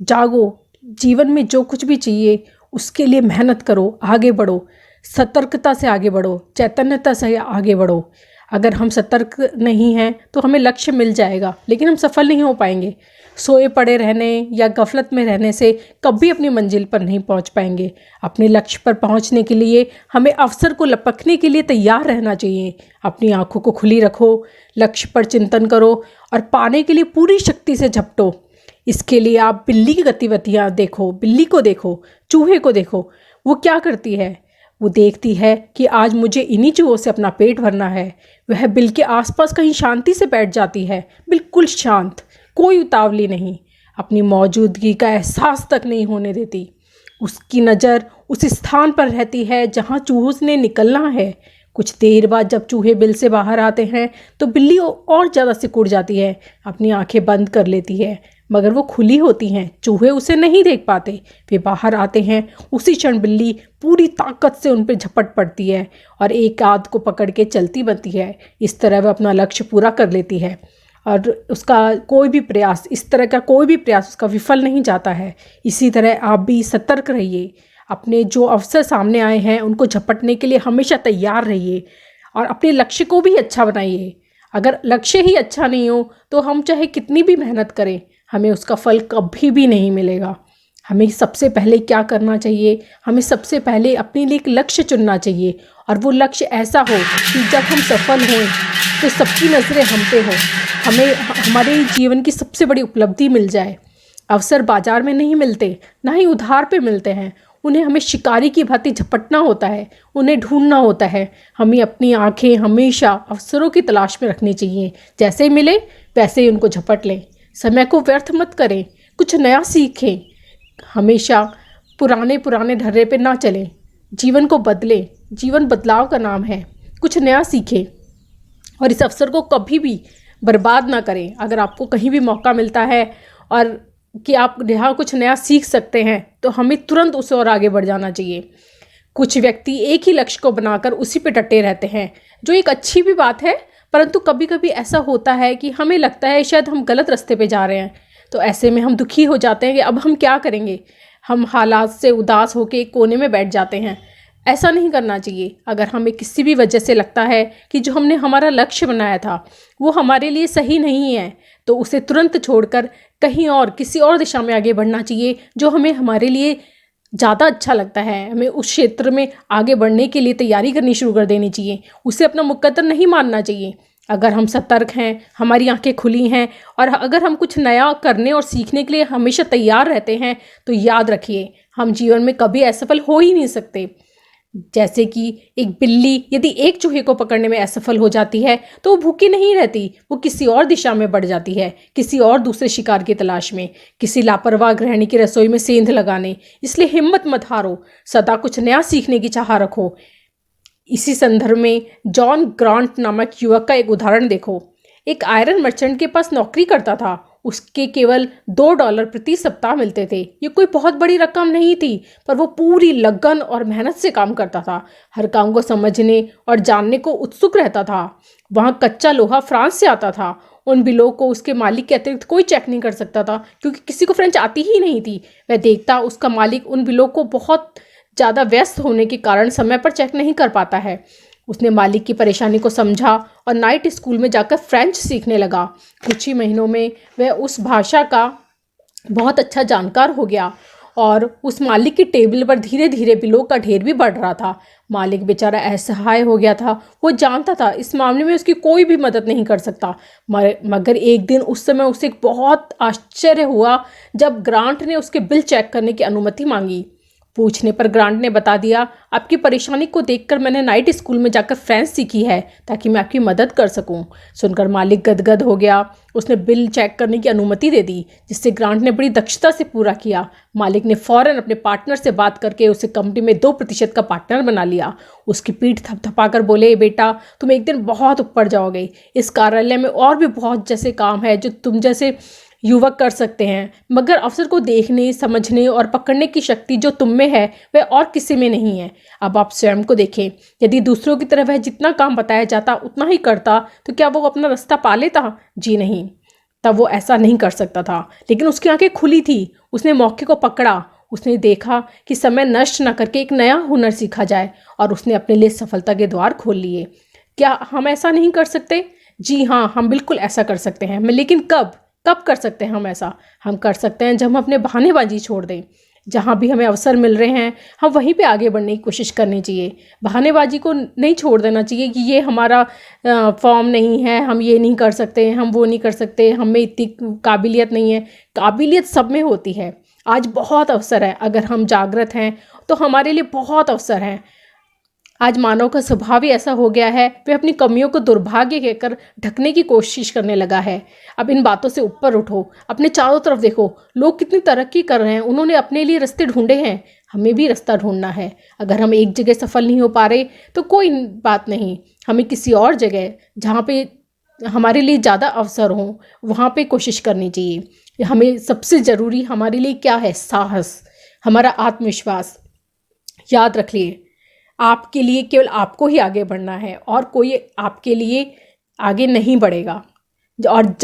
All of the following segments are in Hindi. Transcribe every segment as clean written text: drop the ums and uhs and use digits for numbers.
जागो, जीवन में जो कुछ भी चाहिए उसके लिए मेहनत करो, आगे बढ़ो, सतर्कता से आगे बढ़ो, चैतन्यता से आगे बढ़ो। अगर हम सतर्क नहीं हैं तो हमें लक्ष्य मिल जाएगा लेकिन हम सफल नहीं हो पाएंगे। सोए पड़े रहने या गफलत में रहने से कभी अपनी मंजिल पर नहीं पहुंच पाएंगे। अपने लक्ष्य पर पहुंचने के लिए हमें अवसर को लपकने के लिए तैयार रहना चाहिए। अपनी आंखों को खुली रखो, लक्ष्य पर चिंतन करो और पाने के लिए पूरी शक्ति से झपटो। इसके लिए आप बिल्ली की गतिविधियाँ देखो, बिल्ली को देखो, चूहे को देखो। वो क्या करती है? वो देखती है कि आज मुझे इन्हीं चूहों से अपना पेट भरना है। वह बिल के आसपास कहीं शांति से बैठ जाती है, बिल्कुल शांत, कोई उतावली नहीं, अपनी मौजूदगी का एहसास तक नहीं होने देती। उसकी नज़र उस स्थान पर रहती है जहाँ चूहों ने निकलना है। कुछ देर बाद जब चूहे बिल से बाहर आते हैं तो बिल्ली और ज़्यादा सिकुड़ जाती है, अपनी आंखें बंद कर लेती है, मगर वो खुली होती हैं। चूहे उसे नहीं देख पाते। वे बाहर आते हैं, उसी क्षण बिल्ली पूरी ताकत से उन पर झपट पड़ती है और एक आध को पकड़ के चलती बनती है। इस तरह वह अपना लक्ष्य पूरा कर लेती है और उसका कोई भी प्रयास, इस तरह का कोई भी प्रयास उसका विफल नहीं जाता है। इसी तरह आप भी सतर्क रहिए। अपने जो अवसर सामने आए हैं उनको झपटने के लिए हमेशा तैयार रहिए और अपने लक्ष्य को भी अच्छा बनाइए। अगर लक्ष्य ही अच्छा नहीं हो तो हम चाहे कितनी भी मेहनत करें, हमें उसका फल कभी भी नहीं मिलेगा। हमें सबसे पहले क्या करना चाहिए? हमें सबसे पहले अपने लिए एक लक्ष्य चुनना चाहिए और वो लक्ष्य ऐसा हो कि जब हम सफल हों तो सबकी नज़रें हम पे हों, हमें हमारे जीवन की सबसे बड़ी उपलब्धि मिल जाए। अवसर बाजार में नहीं मिलते, ना ही उधार पे मिलते हैं। उन्हें हमें शिकारी की भांति झपटना होता है, उन्हें ढूंढना होता है। हमें अपनी आंखें हमेशा अवसरों की तलाश में रखनी चाहिए। जैसे ही मिले वैसे ही उनको झपट लें। समय को व्यर्थ मत करें, कुछ नया सीखें। हमेशा पुराने ढर्रे पे ना चलें, जीवन को बदलें। जीवन बदलाव का नाम है। कुछ नया सीखें और इस अवसर को कभी भी बर्बाद ना करें। अगर आपको कहीं भी मौका मिलता है और कि आप यहाँ कुछ नया सीख सकते हैं तो हमें तुरंत उसे और आगे बढ़ जाना चाहिए। कुछ व्यक्ति एक ही लक्ष्य को बनाकर उसी पे डटे रहते हैं, जो एक अच्छी भी बात है, परंतु कभी कभी ऐसा होता है कि हमें लगता है शायद हम गलत रास्ते पे जा रहे हैं। तो ऐसे में हम दुखी हो जाते हैं कि अब हम क्या करेंगे। हम हालात से उदास होकर एक कोने में बैठ जाते हैं। ऐसा नहीं करना चाहिए। अगर हमें किसी भी वजह से लगता है कि जो हमने हमारा लक्ष्य बनाया था वो हमारे लिए सही नहीं है तो उसे तुरंत छोड़कर कहीं और किसी और दिशा में आगे बढ़ना चाहिए जो हमें हमारे लिए ज़्यादा अच्छा लगता है। हमें उस क्षेत्र में आगे बढ़ने के लिए तैयारी करनी शुरू कर देनी चाहिए। उसे अपना मुकद्दर नहीं मानना चाहिए। अगर हम सतर्क हैं, हमारी आंखें खुली हैं और अगर हम कुछ नया करने और सीखने के लिए हमेशा तैयार रहते हैं तो याद रखिए हम जीवन में कभी असफल हो ही नहीं सकते। जैसे कि एक बिल्ली यदि एक चूहे को पकड़ने में असफल हो जाती है तो वो भूखी नहीं रहती, वो किसी और दिशा में बढ़ जाती है, किसी और दूसरे शिकार की तलाश में, किसी लापरवाह गृहिणी की रसोई में सेंध लगाने। इसलिए हिम्मत मत हारो, सदा कुछ नया सीखने की चाह रखो। इसी संदर्भ में जॉन ग्रांट नामक युवक का एक उदाहरण देखो। एक आयरन मर्चेंट के पास नौकरी करता था। उसके केवल $2 प्रति सप्ताह मिलते थे। ये कोई बहुत बड़ी रकम नहीं थी, पर वो पूरी लगन और मेहनत से काम करता था। हर काम को समझने और जानने को उत्सुक रहता था। वहाँ कच्चा लोहा फ्रांस से आता था। उन बिलों को उसके मालिक के अतिरिक्त कोई चेक नहीं कर सकता था क्योंकि किसी को फ्रेंच आती ही नहीं थी। वह देखता उसका मालिक उन बिलों को बहुत ज़्यादा व्यस्त होने के कारण समय पर चेक नहीं कर पाता है। उसने मालिक की परेशानी को समझा और नाइट स्कूल में जाकर फ्रेंच सीखने लगा। कुछ ही महीनों में वह उस भाषा का बहुत अच्छा जानकार हो गया और उस मालिक की टेबल पर धीरे धीरे बिलों का ढेर भी बढ़ रहा था। मालिक बेचारा असहाय हो गया था। वो जानता था इस मामले में उसकी कोई भी मदद नहीं कर सकता। मगर एक दिन उस समय उसे बहुत आश्चर्य हुआ जब ग्रांट ने उसके बिल चेक करने की अनुमति मांगी। पूछने पर ग्रांट ने बता दिया, आपकी परेशानी को देखकर मैंने नाइट स्कूल में जाकर फ्रेंच सीखी है ताकि मैं आपकी मदद कर सकूं। सुनकर मालिक गदगद हो गया। उसने बिल चेक करने की अनुमति दे दी, जिससे ग्रांट ने बड़ी दक्षता से पूरा किया। मालिक ने फौरन अपने पार्टनर से बात करके उसे कंपनी में 2% का पार्टनर बना लिया। उसकी पीठ थपथपाकर बोले, बेटा तुम एक दिन बहुत ऊपर जाओगे। इस कार्यालय में और भी बहुत जैसे काम है जो तुम जैसे युवक कर सकते हैं, मगर अवसर को देखने, समझने और पकड़ने की शक्ति जो तुम में है वह और किसी में नहीं है। अब आप स्वयं को देखें। यदि दूसरों की तरह वह जितना काम बताया जाता उतना ही करता तो क्या वो अपना रास्ता पा लेता? जी नहीं। तब वो ऐसा नहीं कर सकता था, लेकिन उसकी आंखें खुली थी। उसने मौके को पकड़ा, उसने देखा कि समय नष्ट न करके एक नया हुनर सीखा जाए और उसने अपने लिए सफलता के द्वार खोल लिए। क्या हम ऐसा नहीं कर सकते? जी हाँ, हम बिल्कुल ऐसा कर सकते हैं। लेकिन कब कब कर सकते हैं हम ऐसा? हम कर सकते हैं जब हम अपने बहानेबाजी छोड़ दें। जहाँ भी हमें अवसर मिल रहे हैं हम वहीं पे आगे बढ़ने की कोशिश करनी चाहिए। बहानेबाजी को नहीं छोड़ देना चाहिए कि ये हमारा फॉर्म नहीं है, हम ये नहीं कर सकते, हम वो नहीं कर सकते, हम में इतनी काबिलियत नहीं है। काबिलियत सब में होती है। आज बहुत अवसर है, अगर हम जागृत हैं तो हमारे लिए बहुत अवसर हैं। आज मानव का स्वभाव ही ऐसा हो गया है, वह अपनी कमियों को दुर्भाग्य कहकर ढकने की कोशिश करने लगा है। अब इन बातों से ऊपर उठो, अपने चारों तरफ देखो, लोग कितनी तरक्की कर रहे हैं, उन्होंने अपने लिए रास्ते ढूंढे हैं। हमें भी रास्ता ढूंढना है। अगर हम एक जगह सफल नहीं हो पा रहे तो कोई बात नहीं, हमें किसी और जगह जहाँ पे हमारे लिए ज़्यादा अवसर हों वहाँ पे कोशिश करनी चाहिए। हमें सबसे ज़रूरी हमारे लिए क्या है? साहस, हमारा आत्मविश्वास। याद रखिए, आपके लिए केवल आपको ही आगे बढ़ना है और कोई आपके लिए आगे नहीं बढ़ेगा। और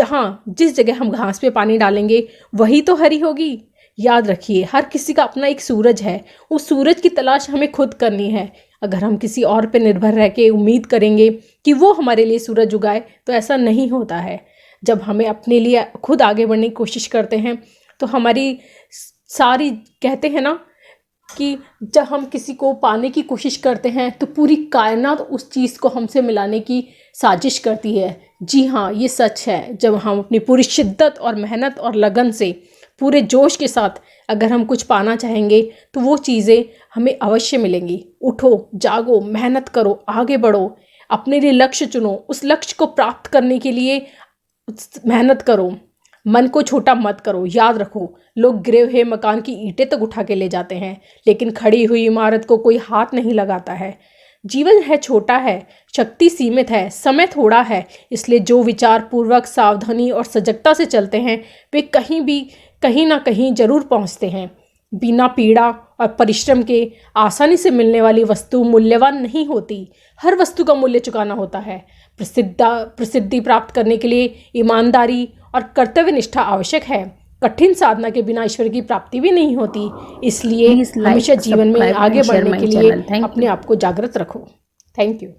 जिस जगह हम घास पे पानी डालेंगे वही तो हरी होगी। याद रखिए, हर किसी का अपना एक सूरज है, उस सूरज की तलाश हमें खुद करनी है। अगर हम किसी और पे निर्भर रह के उम्मीद करेंगे कि वो हमारे लिए सूरज उगाए तो ऐसा नहीं होता है। जब हमें अपने लिए खुद आगे बढ़ने की कोशिश करते हैं तो हमारी सारी, कहते हैं ना कि जब हम किसी को पाने की कोशिश करते हैं तो पूरी कायनात उस चीज़ को हमसे मिलाने की साजिश करती है। जी हाँ, ये सच है। जब हम अपनी पूरी शिद्दत और मेहनत और लगन से, पूरे जोश के साथ अगर हम कुछ पाना चाहेंगे तो वो चीज़ें हमें अवश्य मिलेंगी। उठो, जागो, मेहनत करो, आगे बढ़ो, अपने लिए लक्ष्य चुनो, उस लक्ष्य को प्राप्त करने के लिए मेहनत करो। मन को छोटा मत करो। याद रखो, लोग गिरे हुए मकान की ईंटें तक उठा के ले जाते हैं, लेकिन खड़ी हुई इमारत को कोई हाथ नहीं लगाता है। जीवन है छोटा है, शक्ति सीमित है, समय थोड़ा है, इसलिए जो विचार पूर्वक, सावधानी और सजगता से चलते हैं वे कहीं ना कहीं जरूर पहुंचते हैं। बिना पीड़ा और परिश्रम के आसानी से मिलने वाली वस्तु मूल्यवान नहीं होती। हर वस्तु का मूल्य चुकाना होता है। प्रसिद्धि प्राप्त करने के लिए ईमानदारी और कर्तव्य निष्ठा आवश्यक है। कठिन साधना के बिना ईश्वर की प्राप्ति भी नहीं होती। इसलिए हमेशा जीवन में आगे बढ़ने के लिए अपने आप को जागृत रखो। Thank you.